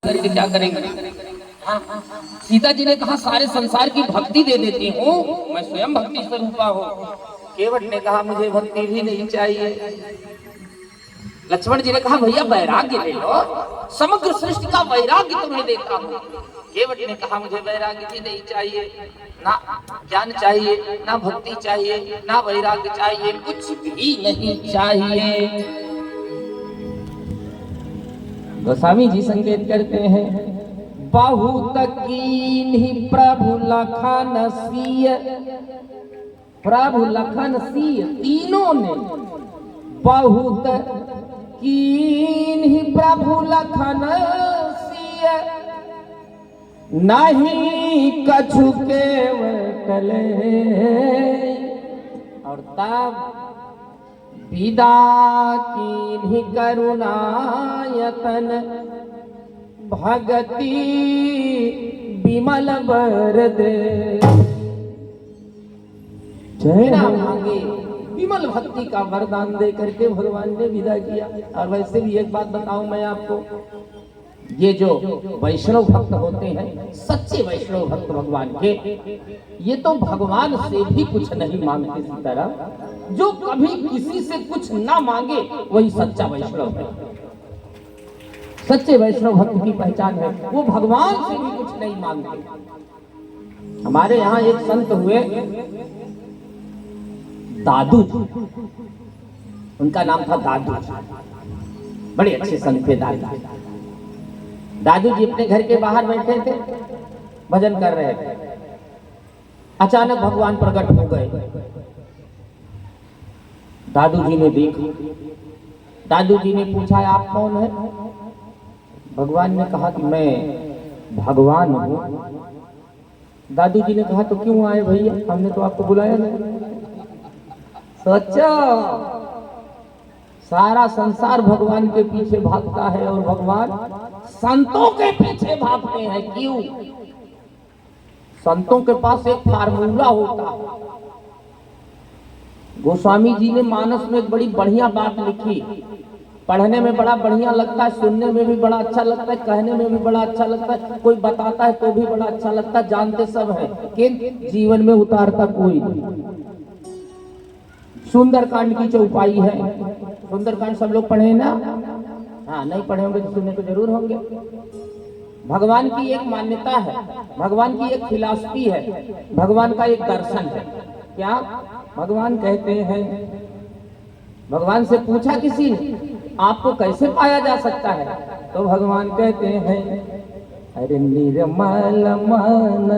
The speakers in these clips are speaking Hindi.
करके क्या करेंगे? हाँ, सीता जी ने कहा सारे संसार की भक्ति दे देती हूँ, मैं स्वयं भक्ति स्वरूपा हूँ। केवट ने कहा मुझे भक्ति भी नहीं चाहिए। लक्ष्मण जी ने कहा भैया वैराग्य ले लो, समग्र सृष्टि का वैराग्य तुम्हें देता हूँ। केवट ने कहा मुझे वैराग्य भी नहीं चाहिए, ना ज्ञान चाहिए, ना भक्ति चाहिए, ना वैराग्य चाहिए, कुछ भी नहीं चाहिए। गोस्वामी जी संकेत करते हैं बहुत कीन्ही प्रभु लखन सिय, प्रभु लखन सिय तीनों ने बहुत कीन्ही प्रभु लखन सिय, नहीं कछु केवटले। और तब विदा कीन्ही करुणायतन, भगति विमल वर दे। बिना मांगे विमल भक्ति का वरदान दे करके भगवान ने विदा किया। और वैसे भी एक बात बताऊं मैं आपको, ये जो वैष्णव भक्त होते हैं, सच्चे वैष्णव भक्त भगवान के, ये तो भगवान से भी कुछ नहीं मांगते। इसी तरह जो कभी किसी से कुछ ना मांगे वही सच्चा वैष्णव है। सच्चे वैष्णव भक्त की पहचान है वो भगवान से भी कुछ नहीं मांगते। हमारे यहाँ एक संत हुए दादू, उनका नाम था दादू, बड़े अच्छे संत थे दादू। दादू जी अपने घर के बाहर बैठे थे, भजन कर रहे थे। अचानक भगवान प्रकट हो गए। दादू जी ने देखा, दादू जी ने पूछा आप कौन है? भगवान ने कहा कि मैं भगवान हूँ। दादू जी ने कहा तो क्यों आए भैया, हमने तो आपको बुलाया नहीं। सोचो, सारा संसार भगवान के पीछे भागता है और भगवान संतों के पीछे भागते हैं। क्यों? संतों के पास एक फार्मूला होता है। गोस्वामी जी ने मानस में एक बड़ी बढ़िया बात लिखी, पढ़ने में बड़ा बढ़िया लगता है, सुनने में भी बड़ा अच्छा लगता है, कहने में भी बड़ा अच्छा लगता है, कोई बताता है तो भी बड़ा अच्छा लगता है, जानते सब है, लेकिन जीवन में उतारता कोई नहीं। सुंदरकांड की चौपाई है। सुंदरकांड सब लोग पढ़े ना? हाँ, नहीं पढ़े होंगे तो सुनने तो जरूर होंगे। भगवान की एक मान्यता है, भगवान की एक फिलॉसफी है, भगवान का एक दर्शन है। क्या भगवान कहते हैं? भगवान से पूछा किसी ने आपको कैसे पाया जा सकता है? तो भगवान कहते हैं अरे निर्मल मन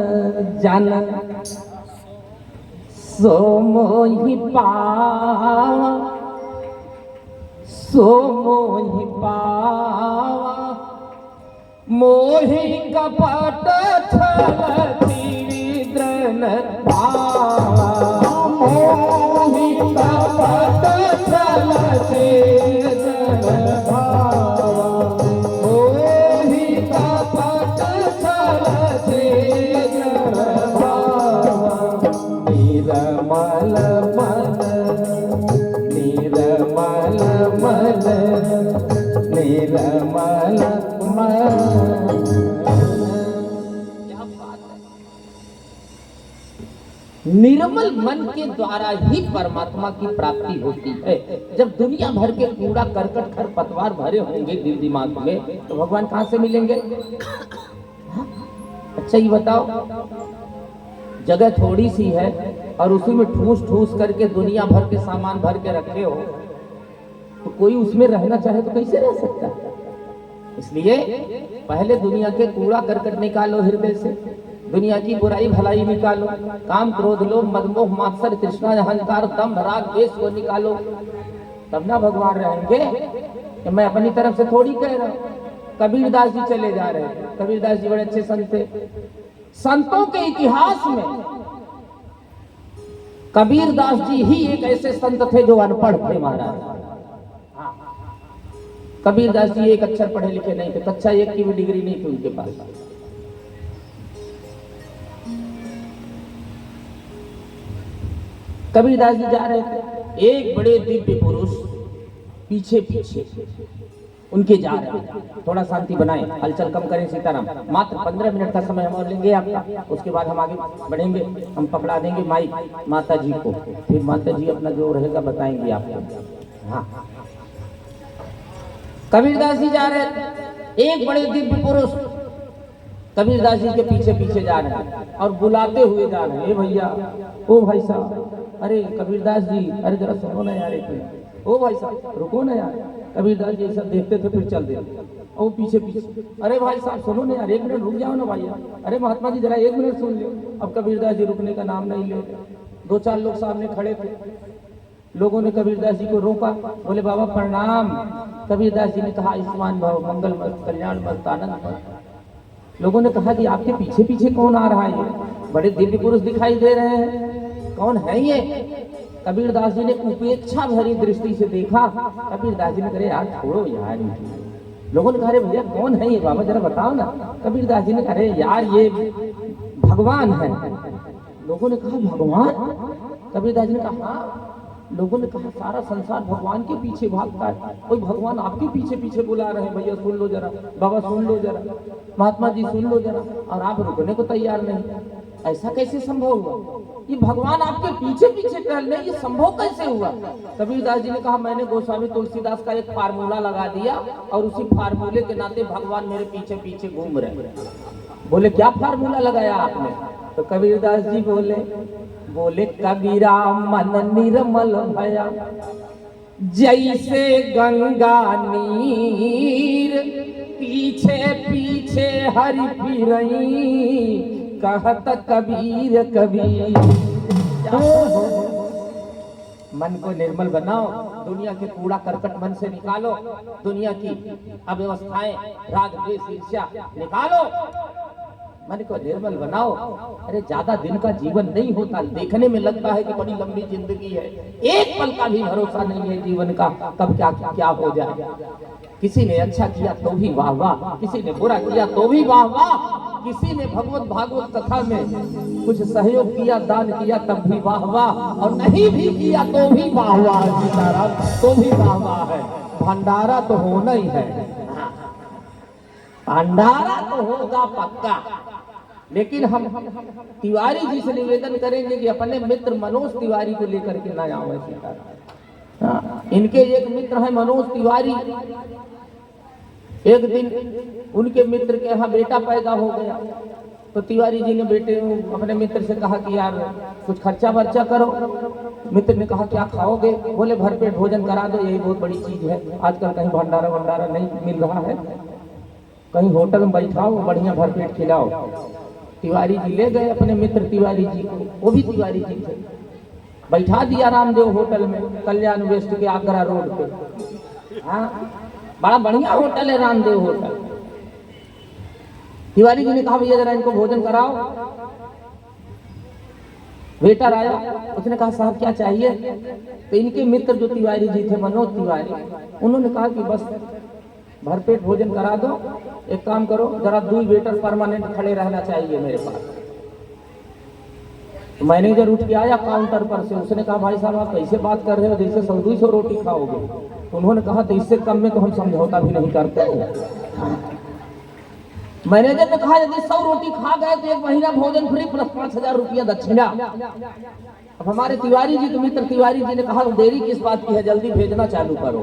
जन सो मोहि पावा, सो मोहि पावा, मोहि कपट छल तीव्र भावा, मोहि कपट छल तीव्र भावा, मोहि कपट छल तीव्र भावा, निर्मल मन, निर्मल मन, निर्मल मन। निर्मल मन के द्वारा ही परमात्मा की प्राप्ति होती है। जब दुनिया भर के कूड़ा करकट खरपतवार भरे होंगे दिल दिमाग में, तो भगवान कहाँ से मिलेंगे? अच्छा ये बताओ, जगह थोड़ी सी है और उसी में ठूस ठूस करके दुनिया भर के सामान भर के रखे हो, तो कोई उसमें रहना चाहे तो कैसे रह सकता है? इसलिए पहले दुनिया के कूड़ा करकट निकालो हृदय से, दुनिया की बुराई भलाई निकालो, काम क्रोध लोभ मद मोह मात्सर्य तृष्णा अहंकार दंभ राग द्वेष को निकालो, तब ना भगवान रहेंगे। कि मैं अपनी तरफ से थोड़ी कह रहा हूँ। कबीरदास जी चले जा रहे हैं। कबीरदास जी बड़े अच्छे संत थे। संतों के इतिहास में कबीरदास जी ही एक ऐसे संत थे जो अनपढ़ थे महाराज। कबीरदास जी एक अक्षर पढ़े लिखे नहीं थे, कक्षा एक की भी डिग्री नहीं थी उनके पास। कबीरदास जी जा रहे थे, एक बड़े दिव्य पुरुष पीछे पीछे उनके जा रहे हैं। थोड़ा शांति बनाएं, हलचल कम करें सीताराम। मात्र 15 मिनट का समय हम और लेंगे आपका, उसके बाद हम आगे बढ़ेंगे। हम पकड़ा देंगे माइक माता जी को, फिर माता जी अपना जो रहेगा बताएंगे आपको। हाँ, कबीरदास जी जा रहे थे, एक बड़े दिव्य पुरुष कबीरदास जी के पीछे पीछे जा रहे हैं और बुलाते हुए जा रहे हैं, ए भैया, ओ भाई साहब, अरे कबीरदास जी, अरे जरा सुनो ना यार, एक मिनट, ओ भाई साहब रुको ना यार। कबीरदास जी सब देखते थे, फिर चल देते, और पीछे पीछे, अरे भाई साहब सुनो ना यार, एक मिनट रुक जाओ ना भैया, अरे महात्मा जी जरा एक मिनट सुन लो। अब कबीरदास जी रुकने का नाम नहीं ले। 2-4 लोग सामने खड़े थे, लोगों ने कबीरदास जी को रोका, बोले बाबा प्रणाम। कबीरदास जी ने कहा आयुष्मान भव, मंगल मस्त, कल्याण मस्त, आनंद मस्त। लोगों ने कहा कि आपके पीछे पीछे कौन आ रहा है, बड़े दिव्य पुरुष दिखाई दे रहे हैं, कौन है ये? कबीरदास जी ने उपेक्षा भरी दृष्टि से देखा। कबीरदास जी ने कहा यार छोड़ो यार। लोगों ने कहा अरे भैया कौन है ये बाबा, जरा बताओ ना। कबीरदास जी ने कहा अरे यार ये भगवान है। लोगों ने कहा भगवान? कबीरदास जी ने कहा हाँ। लोगों ने कहा सारा संसार भगवान के पीछे भागता है, कोई भगवान आपके पीछे पीछे बुला रहे हैं, भैया सुन लो जरा, बाबा सुन लो जरा, महात्मा जी सुन लो जरा, और आप रुकने को तैयार नहीं। ऐसा कैसे संभव हुआ? ये भगवान आपके पीछे पीछे टहल रहे, ये संभव कैसे हुआ? कबीरदास जी ने कहा मैंने गोस्वामी तुलसीदास का एक फार्मूला लगा दिया और उसी फार्मूले के नाते भगवान मेरे पीछे पीछे घूम रहे। बोले क्या फार्मूला लगाया आपने? तो कबीरदास जी बोले कबीरा मन निर्मल भया, जैसे गंगा नीर, पीछे पीछे हरि फिरई, कहत कबीर कबीर। मन को निर्मल बनाओ, दुनिया के कूड़ा करकट मन से निकालो, दुनिया की अव्यवस्थाएं, राग द्वेष ईर्ष्या निकालो, मन को निर्मल बनाओ। अरे ज्यादा दिन का जीवन नहीं होता, देखने में लगता है कि बड़ी लंबी जिंदगी है, एक पल का भी भरोसा नहीं है जीवन का, कब क्या क्या हो जाए। किसी ने अच्छा किया तो भी वाह वाह, किसी ने बुरा किया तो भी वाह वाह, किसी ने भगवत भागवत कथा में कुछ सहयोग किया, दान किया तब भी वाह वाह, और नहीं भी किया तो भी वाह वाह, सीताराम तो भी वाह वाह है। भंडारा तो होना ही है, भंडारा तो होगा पक्का। लेकिन हम तिवारी जी से निवेदन करेंगे कि अपने मित्र मनोज तिवारी को लेकर के ना आवे सीताराम। इनके एक मित्र है मनोज तिवारी, एक दिन उनके मित्र के यहाँ बेटा पैदा हो गया, तो तिवारी जी ने बेटे अपने मित्र से कहा कि यार कुछ खर्चा वर्चा करो। मित्र ने कहा क्या खाओगे? बोले भरपेट भोजन करा दो, यही बहुत बड़ी चीज है, आजकल कहीं भंडारा वंडारा नहीं मिल रहा है, कहीं होटल में बैठाओ, बढ़िया भरपेट खिलाओ। तिवारी जी ले गए अपने मित्र तिवारी जी को, वो भी तिवारी जी थे, बैठा दिया रामदेव होटल में, कल्याण वेस्ट के आगरा रोड पे। हाँ, बड़ा बढ़िया होटल है रामदेव होटल। तिवारी जी ने कहा भैया जरा इनको भोजन कराओ। वेटर आया, उसने कहा साहब क्या चाहिए? तो इनके मित्र जो तिवारी जी थे मनोज तिवारी, उन्होंने कहा कि बस भरपेट भोजन करा दो, एक काम करो जरा 2 वेटर परमानेंट खड़े रहना चाहिए मेरे पास। तो मैनेजर उठ के आया काउंटर पर से, उसने कहा भाई साहब आप कैसे बात कर रहे हो, जैसे 100-200 रोटी खाओगे। तो उन्होंने कहा तो इससे कम में तो हम समझौता भी नहीं करते हैं। मैनेजर ने कहा यदि 100 रोटी खा गए तो 1 महीना भोजन फ्री प्लस 5000 रुपया दक्षिणा। अब हमारे तिवारी जी के मित्र तिवारी जी ने कहा देरी किस बात की है, जल्दी भेजना चालू करो।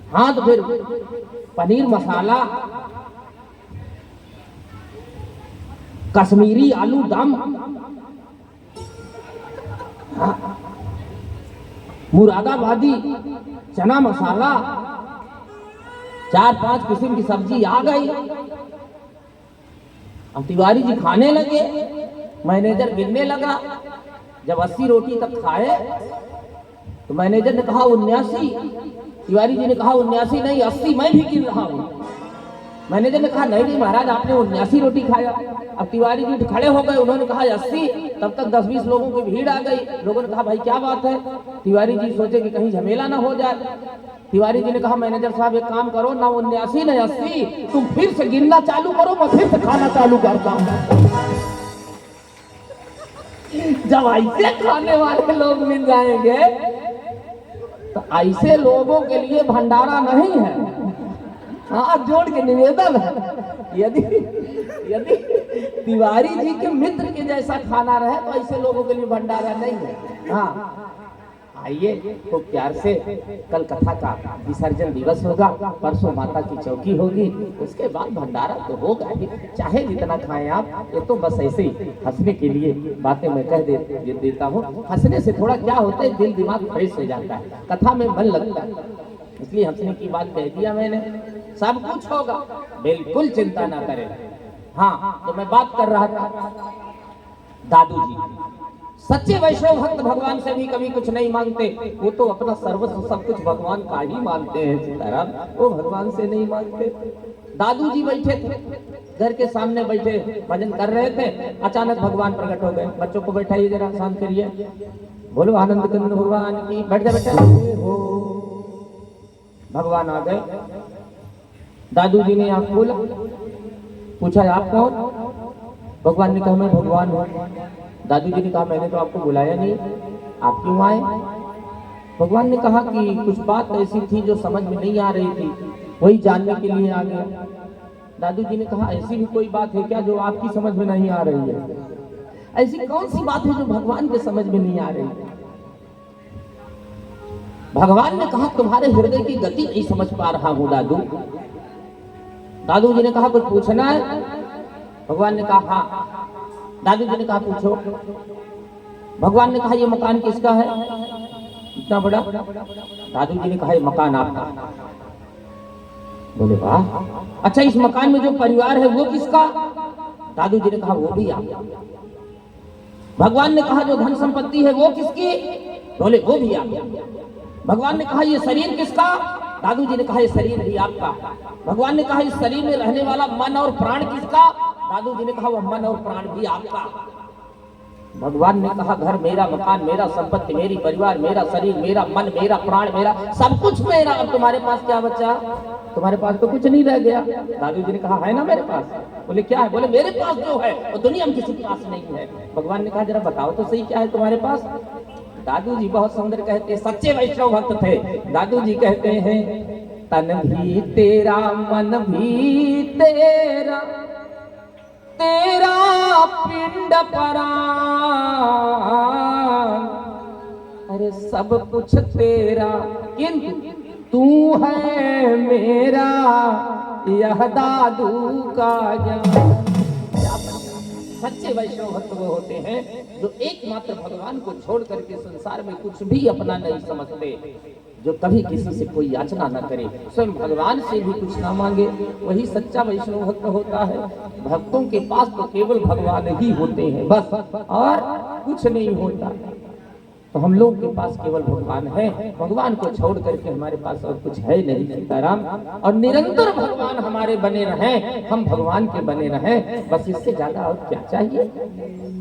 हाँ तो फिर पनीर मसाला, कश्मीरी आलू दम, मुरादाबादी चना मसाला, 4-5 किस्म की सब्जी आ गई। अब तिवारी जी खाने लगे, मैनेजर गिनने लगा, जब 80 रोटी तक खाए तो मैनेजर ने कहा 79। तिवारी जी ने कहा 79 नहीं 80 मैं भी गिन रहा हूँ। मैनेजर ने कहा नहीं महाराज आपने 79 रोटी खाया। अब तिवारी जी खड़े हो गए, उन्होंने कहा 80। तब तक 10-20 लोगों की भीड़ आ गई। लोगों ने कहा भाई क्या बात है? तिवारी जी सोचे कि कहीं झमेला ना हो जाए। तिवारी जी ने कहा मैनेजर साहब एक काम करो, ना 79 ना 80, तुम फिर से गिनना चालू करो, मैं फिर से खाना चालू करता हूँ। जब ऐसे खाने वाले लोग मिल जाएंगे तो ऐसे लोगों के लिए भंडारा नहीं है। हाथ जोड़ के निवेदन है, यदि यदि तिवारी जी के मित्र के जैसा खाना रहे तो ऐसे लोगों के लिए भंडारा नहीं है। हाँ, आइए तो प्यार से, कल कथा का विसर्जन दिवस होगा, परसों माता की चौकी होगी, उसके बाद भंडारा तो होगा ही, चाहे जितना खाएं आप। ये तो बस ऐसे ही हंसने के लिए बातें मैं कह देता हूँ। हंसने से थोड़ा क्या होता है, दिल दिमाग फ्रेश हो जाता है, कथा में मन लगता है, इसलिए हंसने की बात कह दिया मैंने। सब कुछ होगा, बिल्कुल चिंता ना करें। हाँ, तो मैं बात कर रहा था दादू जी। सच्चे वैष्णव भक्त भगवान से भी कभी कुछ नहीं मांगते, वो तो अपना सर्वस्व सब कुछ भगवान का ही मानते हैं सीताराम, वो भगवान से नहीं मांगते। दादू जी बैठे थे, घर के सामने बैठे भजन कर रहे थे, अचानक भगवान प्रकट हो गए। बच्चों को बैठाइए जरा, शांत करिए, बोलो आनंद कंद भगवान की। बैठ जा बेटा। हो, भगवान आ गए। दादू जी ने आंख खोला, पूछा आप कौन? भगवान ने कहा मैं भगवान हूँ। दादू जी ने कहा मैंने तो आपको बुलाया नहीं, आप क्यों आए? भगवान ने कहा कि कुछ बात ऐसी थी जो समझ में नहीं आ रही थी, वही जानने के लिए आ गया। दादू जी ने कहा ऐसी भी कोई बात है क्या जो आपकी समझ में नहीं आ रही है? ऐसी कौन सी बात है जो भगवान के समझ में नहीं आ रही है? भगवान ने कहा तुम्हारे हृदय की गति नहीं समझ पा रहा हूं दादू। दादू जी ने कहा कुछ पूछना है? भगवान ने कहा हाँ। दादू जी ने कहा पूछो। भगवान ने कहा ये मकान किसका है, इतना बड़ा? दादू जी ने कहा ये मकान आपका। बोले वाह, अच्छा इस मकान में जो परिवार है वो किसका? दादू जी ने कहा वो भी आपका। भगवान ने कहा जो धन संपत्ति है वो किसकी? बोले वो भी आपका। भगवान ने कहा ये शरीर किसका? दादू जी ने कहा ये शरीर भी आपका। भगवान ने कहा इस शरीर में रहने वाला मन और प्राण किसका? दादू जी ने कहा वो मन और प्राण भी आपका। भगवान ने कहा घर मेरा, मकान मेरा, संपत्ति मेरी, परिवार मेरा, शरीर मेरा, मन मेरा, प्राण मेरा, सब कुछ मेरा। अब तुम्हारे पास क्या बचा? तुम्हारे पास तो कुछ नहीं रह गया। दादू जी ने कहा है ना मेरे पास। बोले क्या है? बोले मेरे पास जो है वो दुनिया में किसी के पास नहीं है। भगवान ने कहा जरा बताओ तो सही क्या है तुम्हारे पास? दादू जी बहुत सुंदर कहते, सच्चे वैष्णव भक्त थे। दादू जी कहते हैं तन भी तेरा, मन भी तेरा, तेरा पिंड परान, अरे सब कुछ तेरा किंतु तू है मेरा, यह दादू का ज्ञान। सच्चे वैष्णव भक्त वो होते हैं जो एकमात्र भगवान को छोड़ करके संसार में कुछ भी अपना नहीं समझते, जो कभी किसी से कोई याचना न करे, स्वयं भगवान से भी कुछ ना मांगे, वही सच्चा वैष्णव भक्त होता है। भक्तों के पास तो केवल भगवान ही होते हैं बस, और कुछ नहीं होता। तो हम लोग के पास केवल भगवान है, भगवान को छोड़ करके हमारे पास और कुछ है नहीं सीताराम। और निरंतर भगवान हमारे बने रहें, हम भगवान के बने रहें, बस इससे ज्यादा और क्या चाहिए?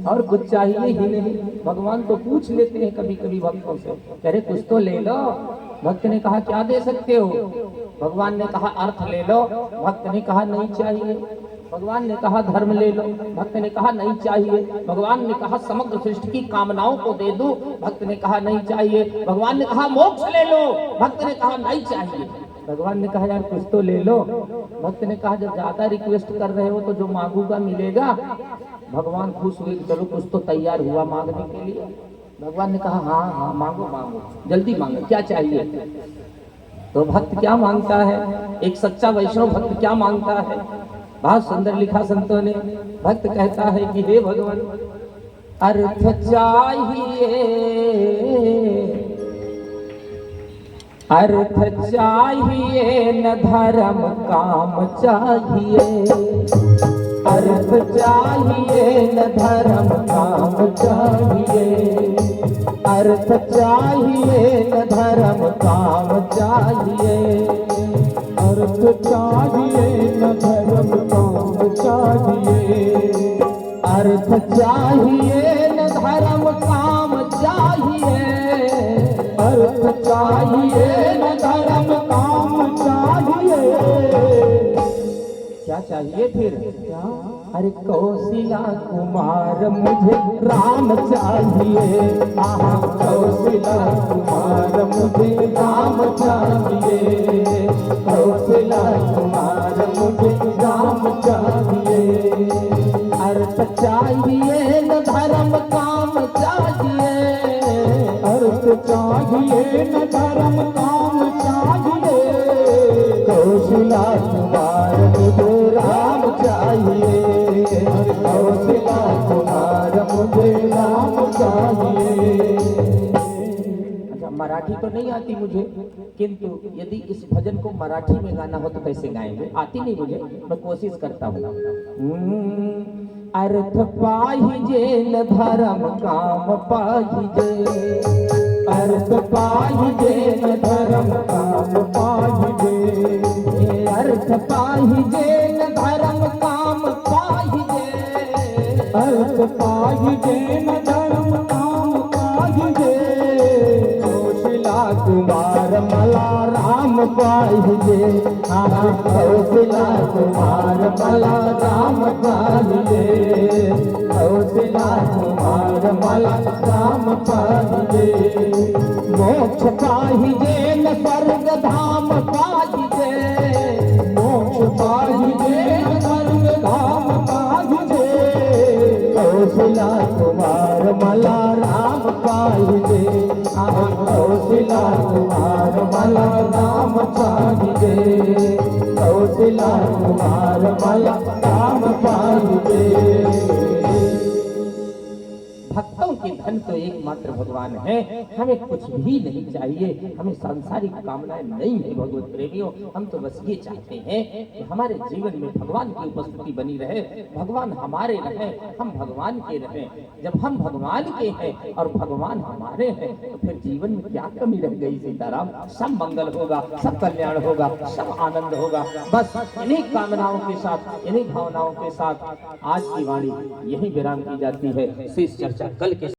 और कुछ चाहिए ही नहीं। भगवान तो पूछ लेते हैं कभी कभी भक्तों से, कह रहे कुछ तो ले लो। भक्त ने कहा क्या दे सकते हो? भगवान ने कहा अर्थ ले लो। भक्त ने कहा नहीं चाहिए। भगवान ने कहा धर्म ले लो। भक्त ने कहा नहीं चाहिए। भगवान ने कहा समग्र सृष्टि की कामनाओं को दे दो। भक्त ने कहा नहीं चाहिए। भगवान ने कहा मोक्ष ले लो। भक्त ने कहा नहीं चाहिए। भगवान ने कहा यार कुछ तो ले लो। भक्त ने कहा जब ज्यादा रिक्वेस्ट कर रहे हो तो जो मांगूंगा मिलेगा। भगवान खुश हुए, चलो कुछ तो तैयार हुआ मांगने के लिए। भगवान ने कहा हाँ हाँ मांगो मांगो, जल्दी मांगो, क्या चाहिए? तो भक्त क्या मांगता है, एक सच्चा वैष्णव भक्त क्या मांगता है? बहुत सुंदर लिखा संतों ने। भक्त कहता है कि हे भगवान अर्थ चाहिए, अर्थ चाहिए न धर्म काम चाहिए, अर्थ चाहिए न धर्म काम चाहिए, अर्थ चाहिए न धर्म काम चाहिए, अर्थ चाहिए न धर्म काम चाहिए, अर्थ चाहिए न धर्म काम चाहिए, अर्थ चाहिए न धर्म काम चाहिए। क्या चाहिए फिर? क्या? अरे कौशिला कुमार मुझे राम चाहिए, आहा कौशिला कुमार मुझे राम चाहिए, कौशिला कुमार मुझे राम चाहिए। अर्थ चाहिए न धर्म काम चाहिए, अर्थ चाहिए न धर्म काम चाहिए, कौशिला कुमार मुझे राम चाहिए, कौशिला कुमार मुझे राम चाहिए। अच्छा, मराठी तो नहीं आती मुझे, किंतु यदि इस भजन को मराठी में गाना हो तो कैसे गाएंगे? आती नहीं मुझे, मैं कोशिश करता हूँ। अर्थ पाहिजे न धर्म काम पाहिजे, अर्थ पाहिजे न धर्म काम पाहिजे, अर्थ पाहिजे न धर्म काम पाहिजे, अर्थ पाहिजे न धर्म काम पाहिजे, कौशिला कुमार मला राम पाहिजे, आहा कौशिला कुमार मला राम पाहिजे, कौशिला कुमार मला राम पाहिजे। मोक्ष पाहिजे न स्वर्ग धाम पाहिजे, मोक्ष पाहिजे न स्वर्ग धाम पाहिजे, कौशिला कुमार मला राम पाहिजे, आहा कौशिला कुमार मला राम पाहिजे, कौशिला कुमार मला राम पाहिजे। भक्तों के धन तो एकमात्र भगवान है, हमें कुछ भी नहीं चाहिए, हमें सांसारिक कामनाएं नहीं है भगवत प्रेमियों। हम तो बस ये चाहते हैं कि हमारे जीवन में भगवान की उपस्थिति बनी रहे, भगवान हमारे रहे, हम भगवान के रहे। जब हम भगवान के हैं और भगवान हमारे हैं तो फिर जीवन में क्या कमी रह गई सीताराम? सब मंगल होगा, सब कल्याण होगा, सब आनंद होगा। बस इन्हीं कामनाओं के साथ, इन्हीं भावनाओं के साथ आज की वाणी यही विराम की जाती है। शेष चर्चा कल के